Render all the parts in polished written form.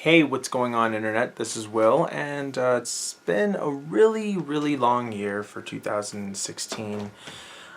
Hey, what's going on, Internet? This is Will, and it's been a really long year for 2016.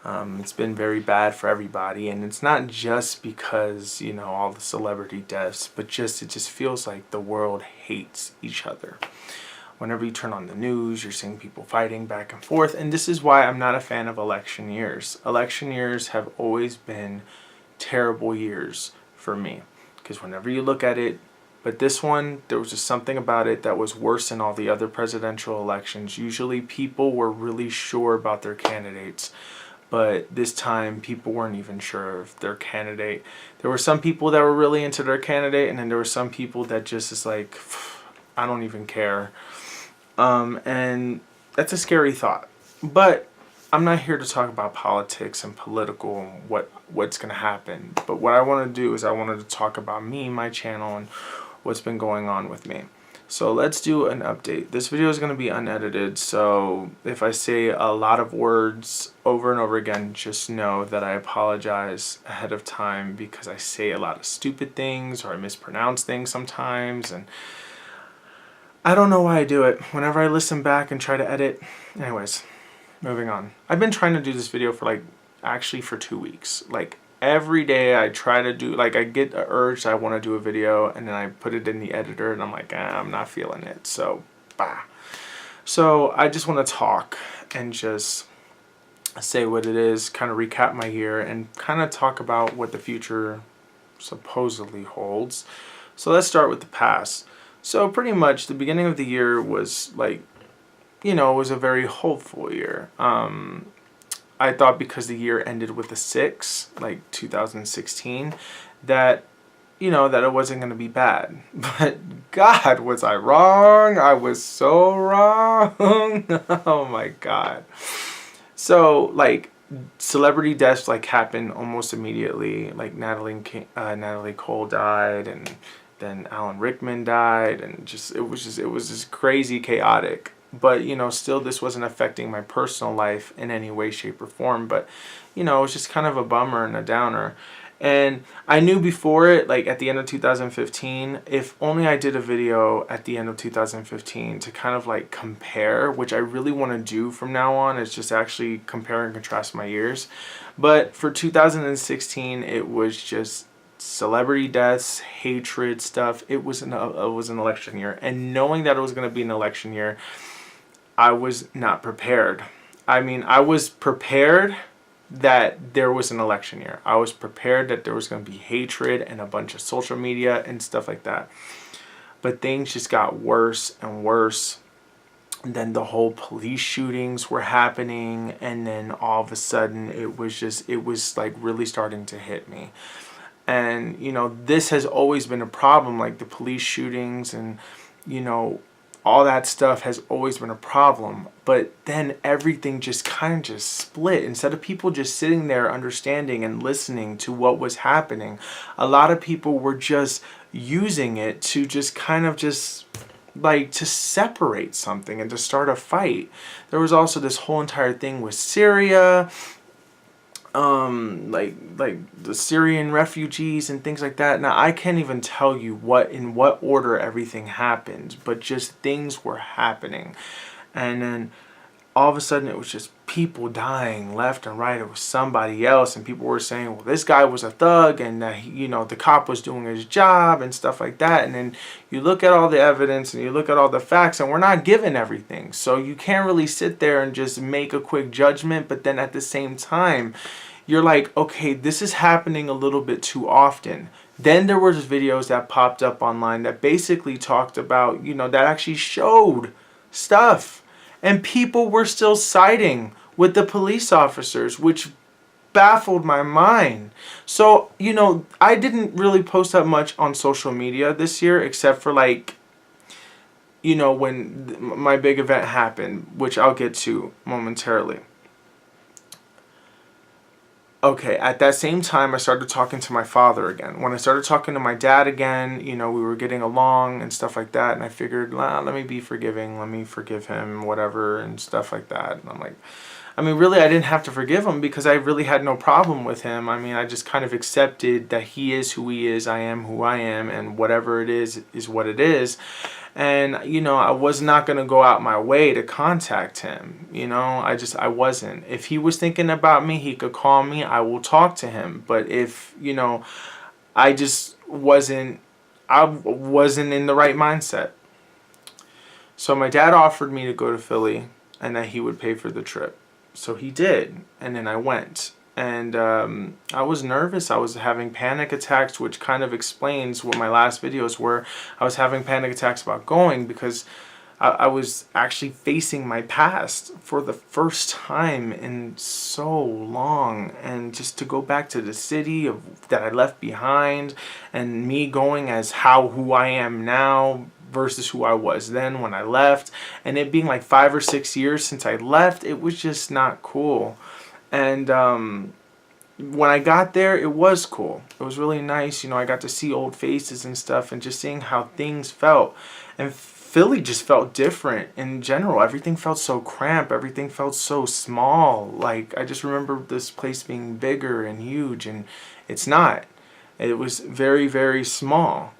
It's been very bad for everybody, and it's not just because, all the celebrity deaths, but it just feels like the world hates each other. Whenever you turn on the news, you're seeing people fighting back and forth, and this is why I'm not a fan of election years. Election years have always been terrible years for me, because whenever you look at it, but this one, there was just something about it that was worse than all the other presidential elections. Usually people were really sure about their candidates, but this time people weren't even sure of their candidate. There were some people that were really into their candidate, and then there were some people that just is like, I don't even care. And that's a scary thought. But I'm not here to talk about politics and political and what's going to happen. But what I want to do is I wanted to talk about me, my channel, and what's been going on with me. So let's do an update. This video is going to be unedited, so if I say a lot of words over and over again, just know that I apologize ahead of time because I say a lot of stupid things or I mispronounce things sometimes, and I don't know why I do it. Whenever I listen back and try to edit. Anyways, moving on. I've been trying to do this video for actually for 2 weeks. Every day I try to do, I get the urge I want to do a video, and then I put it in the editor and I'm like, I'm not feeling it. So, bah. So I just want to talk and just say what it is, kind of recap my year, and kind of talk about what the future supposedly holds. So let's start with the past. So pretty much the beginning of the year was it was a very hopeful year. I thought because the year ended with a 6, 2016, that, that it wasn't going to be bad. But God, was I wrong? I was so wrong. Oh my God. So, celebrity deaths, happened almost immediately. Natalie Cole died, and then Alan Rickman died, and it was just crazy chaotic. But, still this wasn't affecting my personal life in any way, shape, or form. But, it was just kind of a bummer and a downer. And I knew before it, at the end of 2015, if only I did a video at the end of 2015 to kind of compare, which I really want to do from now on, is just actually compare and contrast my years. But for 2016, it was just celebrity deaths, hatred stuff. It was an election year. And knowing that it was going to be an election year, I was not prepared. I mean, I was prepared that there was an election year. I was prepared that there was going to be hatred and a bunch of social media and stuff like that. But things just got worse and worse. And then the whole police shootings were happening, and then all of a sudden it was really starting to hit me. And, this has always been a problem, the police shootings and, all that stuff has always been a problem. But then everything just kind of split. Instead of people just sitting there understanding and listening to what was happening, a lot of people were just using it to just kind of just to separate something and to start a fight. There was also this whole entire thing with Syria, the Syrian refugees and things like that. Now, I can't even tell you in what order everything happened, but just things were happening. And then all of a sudden it was just people dying left and right. It was somebody else, and people were saying, well, this guy was a thug, and the cop was doing his job and stuff like that. And then you look at all the evidence and you look at all the facts, and we're not given everything. So you can't really sit there and just make a quick judgment. But then at the same time, you're like, okay, this is happening a little bit too often. Then there was videos that popped up online that basically talked about, that actually showed stuff. And people were still siding with the police officers, which baffled my mind. So, I didn't really post that much on social media this year, except for when my big event happened, which I'll get to momentarily. Okay, at that same time, I started talking to my father again. When I started talking to my dad again, we were getting along and stuff like that. And I figured, let me be forgiving. Let me forgive him, whatever, and stuff like that. And I'm like, I mean, really, I didn't have to forgive him because I really had no problem with him. I mean, I just kind of accepted that he is who he is, I am who I am, and whatever it is what it is. And, you know, I was not going to go out my way to contact him. You know, I wasn't. If he was thinking about me, he could call me. I will talk to him. But if, you know, I just wasn't, I wasn't in the right mindset. So my dad offered me to go to Philly and that he would pay for the trip. So he did. And then I went. And I was nervous. I was having panic attacks, which kind of explains what my last videos were. I was having panic attacks about going because I was actually facing my past for the first time in so long. And just to go back to the city that I left behind, and me going as who I am now versus who I was then when I left, and it being like 5 or 6 years since I left, it was just not cool. And when I got there, it was cool. It was really nice. You know, I got to see old faces and stuff and just seeing how things felt. And Philly just felt different in general. Everything felt so cramped. Everything felt so small. Like, I just remember this place being bigger and huge, and it's not. It was very, very small.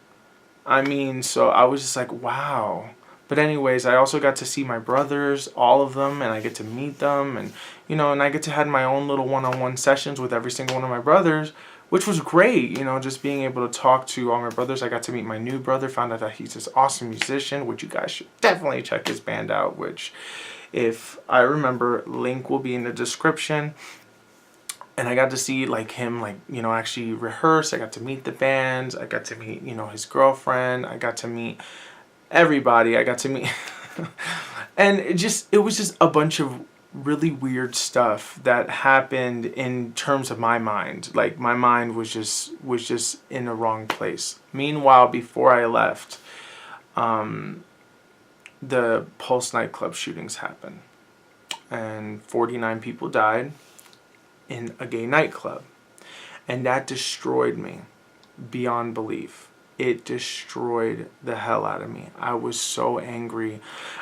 I mean, so I was just like, wow. But anyways, I also got to see my brothers, all of them, and I get to meet them, and, you know, and I get to have my own little one-on-one sessions with every single one of my brothers, which was great, you know, just being able to talk to all my brothers. I got to meet my new brother, found out that he's this awesome musician, which you guys should definitely check his band out, which, if I remember, link will be in the description. And I got to see, like, him, like, you know, actually rehearse. I got to meet the bands. I got to meet, you know, his girlfriend. I got to meet everybody. I got to meet and it was just a bunch of really weird stuff that happened in terms of my mind. Like, my mind was just in the wrong place. Meanwhile, before I left, the Pulse nightclub shootings happened, and 49 people died in a gay nightclub, and that destroyed me beyond belief. It destroyed the hell out of me. I was so angry.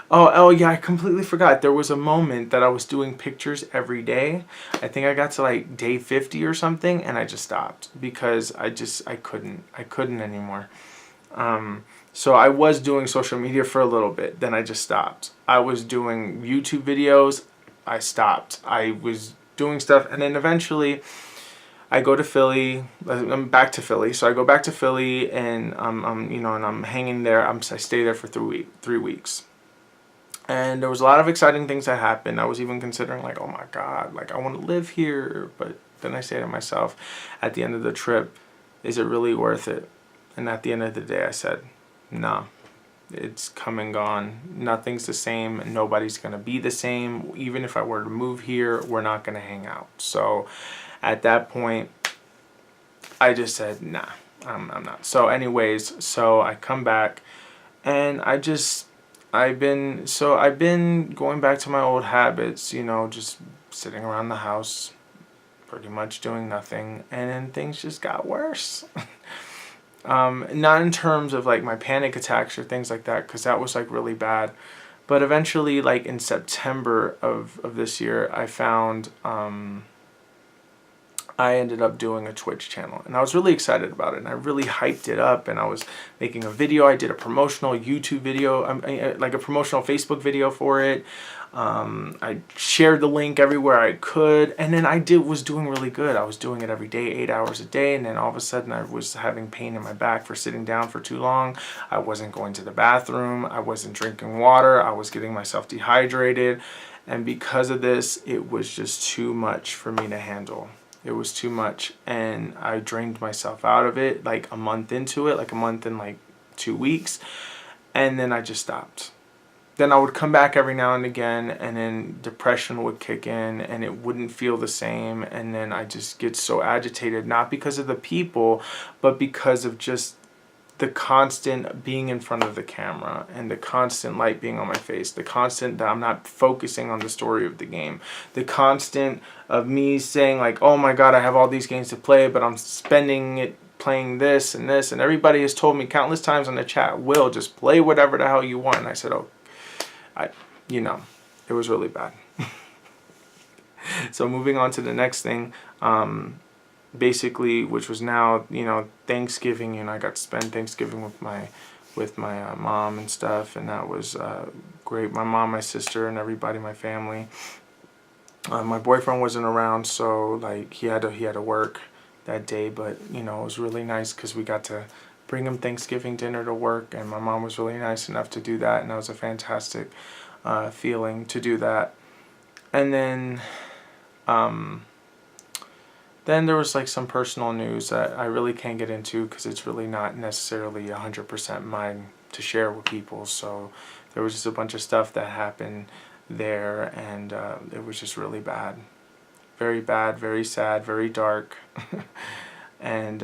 Oh yeah, I completely forgot. There was a moment that I was doing pictures every day. I think I got to like day 50 or something, and I just stopped because I couldn't anymore. So I was doing social media for a little bit, then I just stopped. I was doing YouTube videos, I stopped. I was doing stuff, and then eventually I go to Philly. I'm back to Philly, so I go back to Philly, and you know, and I'm hanging there. I stay there for 3 weeks, and there was a lot of exciting things that happened. I was even considering, like, oh my God, like, I want to live here. But then I say to myself, at the end of the trip, is it really worth it? And at the end of the day, I said, nah. It's come and gone. Nothing's the same. Nobody's going to be the same. Even if I were to move here, we're not going to hang out. So at that point, I just said, nah, I'm not. So anyways, so I come back, and I've been going back to my old habits, you know, just sitting around the house, pretty much doing nothing. And then things just got worse. Not in terms of like my panic attacks or things like that, because that was like really bad. But eventually, like in September of this year, I found I ended up doing a Twitch channel, and I was really excited about it, and I really hyped it up, and I was making a video. I did a promotional YouTube video, like a promotional Facebook video for it. I shared the link everywhere I could, and then I was doing really good. I was doing it every day, 8 hours a day, and then all of a sudden I was having pain in my back for sitting down for too long. I wasn't going to the bathroom. I wasn't drinking water. I was getting myself dehydrated, and because of this, it was just too much for me to handle. It was too much, and I drained myself out of it like a month into it, like a month and like 2 weeks, and then I just stopped. Then I would come back every now and again, and then depression would kick in, and it wouldn't feel the same, and then I just get so agitated, not because of the people, but because of just the constant being in front of the camera, and the constant light being on my face, the constant that I'm not focusing on the story of the game, the constant of me saying like, oh my God, I have all these games to play, but I'm spending it playing this, and everybody has told me countless times on the chat, Will, just play whatever the hell you want. And I said, oh, you know, it was really bad. So moving on to the next thing, basically, which was now, Thanksgiving, I got to spend Thanksgiving with my mom and stuff, and that was great. My mom, my sister, and everybody, my family. My boyfriend wasn't around, so like he had to work that day, but it was really nice because we got to bring him Thanksgiving dinner to work, and my mom was really nice enough to do that, and that was a fantastic feeling to do that. And then there was like some personal news that I really can't get into because it's really not necessarily 100% mine to share with people. So there was just a bunch of stuff that happened there, and it was just really bad, very sad, very dark. And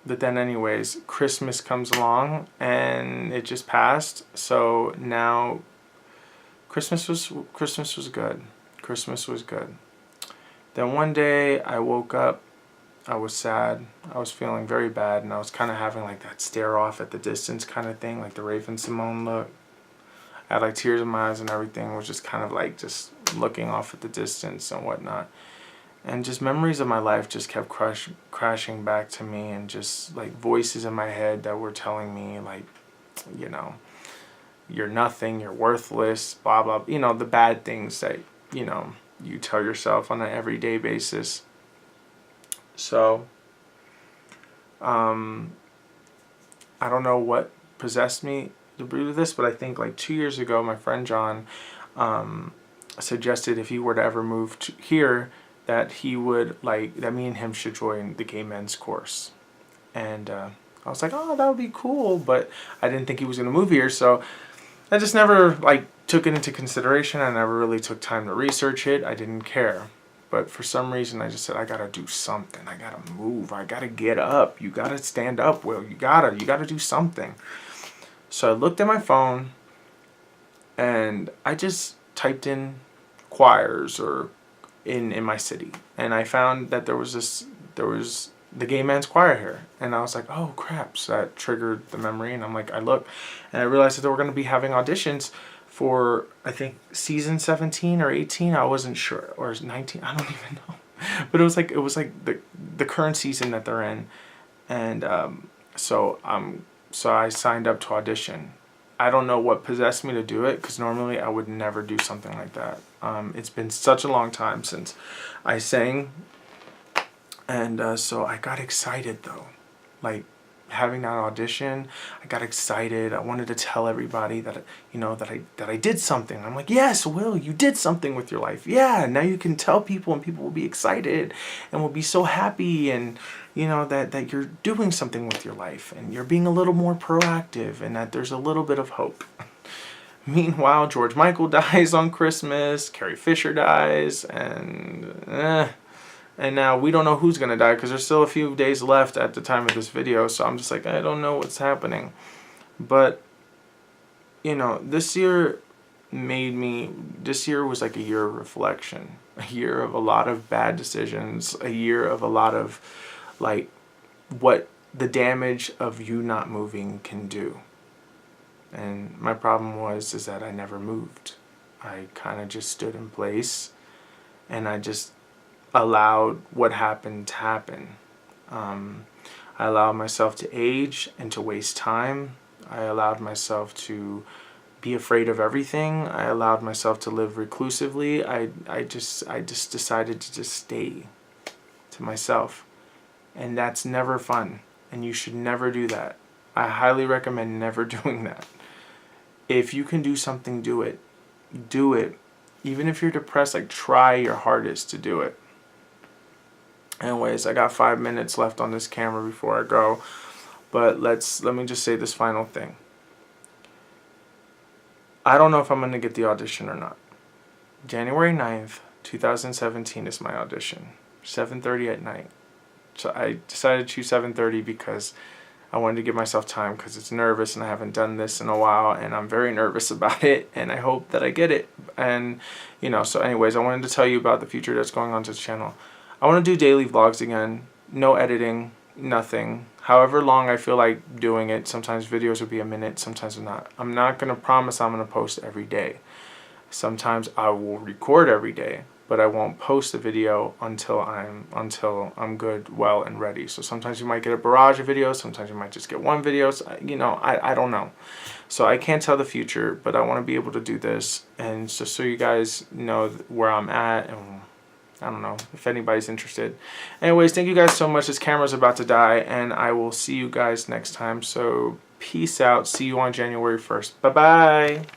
but then anyways, Christmas comes along and it just passed. So now Christmas was good. Christmas was good. Then one day I woke up, I was sad, I was feeling very bad, and I was kind of having like that stare off at the distance kind of thing, like the Raven Simone look. I had like tears in my eyes and everything, was just kind of like just looking off at the distance and whatnot. And just memories of my life just kept crashing back to me, and just like voices in my head that were telling me like, you're nothing, you're worthless, blah, blah, the bad things that, you tell yourself on an everyday basis. So, I don't know what possessed me to do this, but I think like 2 years ago, my friend John suggested if he were to ever move to here, that he would that me and him should join the gay men's course. And I was like, oh, that would be cool, but I didn't think he was going to move here, so I just never took it into consideration. I never really took time to research it. I didn't care. But for some reason, I just said, I gotta do something. I gotta move. I gotta get up. You gotta stand up, Will. You gotta do something. So I looked at my phone, and I just typed in choirs or in my city, and I found that there was the gay men's choir here, and I was like, oh crap. So that triggered the memory, and I'm like, I look, and I realized that they were going to be having auditions for, I think, season 17 or 18, I wasn't sure, or 19, I don't even know, but it was like the current season that they're in. And so I signed up to audition. I don't know what possessed me to do it, because normally I would never do something like that. It's been such a long time since I sang. And so I got excited though, like having that audition. I got excited. I wanted to tell everybody that that I did something. I'm like, yes, Will, you did something with your life. Yeah, now you can tell people, and people will be excited and will be so happy, and that you're doing something with your life, and you're being a little more proactive, and that there's a little bit of hope. Meanwhile, George Michael dies on Christmas. Carrie Fisher dies, and now we don't know who's going to die, because there's still a few days left at the time of this video. So I'm just like, I don't know what's happening. But, this year was like a year of reflection. A year of a lot of bad decisions. A year of a lot of, what the damage of you not moving can do. And my problem is that I never moved. I kind of just stood in place, and I just allowed what happened to happen. I allowed myself to age and to waste time. I allowed myself to be afraid of everything. I allowed myself to live reclusively. I just decided to just stay to myself. And that's never fun. And you should never do that. I highly recommend never doing that. If you can do something, do it. Do it. Even if you're depressed, try your hardest to do it. Anyways, I got 5 minutes left on this camera before I go, but let me just say this final thing. I don't know if I'm going to get the audition or not. January 9th, 2017 is my audition. 7:30 at night. So I decided to choose 7:30 because I wanted to give myself time, because it's nervous and I haven't done this in a while, and I'm very nervous about it, and I hope that I get it. And, so anyways, I wanted to tell you about the future that's going on to the channel. I want to do daily vlogs again. No editing, nothing. However long I feel like doing it. Sometimes videos will be a minute, sometimes not. I'm not going to promise I'm going to post every day. Sometimes I will record every day, but I won't post a video until I'm good, well, and ready. So sometimes you might get a barrage of videos, sometimes you might just get one video. So, you know, I don't know. So I can't tell the future, but I want to be able to do this, and just so you guys know where I'm at, and I don't know if anybody's interested. Anyways, thank you guys so much. This camera's about to die, and I will see you guys next time. So peace out. See you on January 1st. Bye-bye.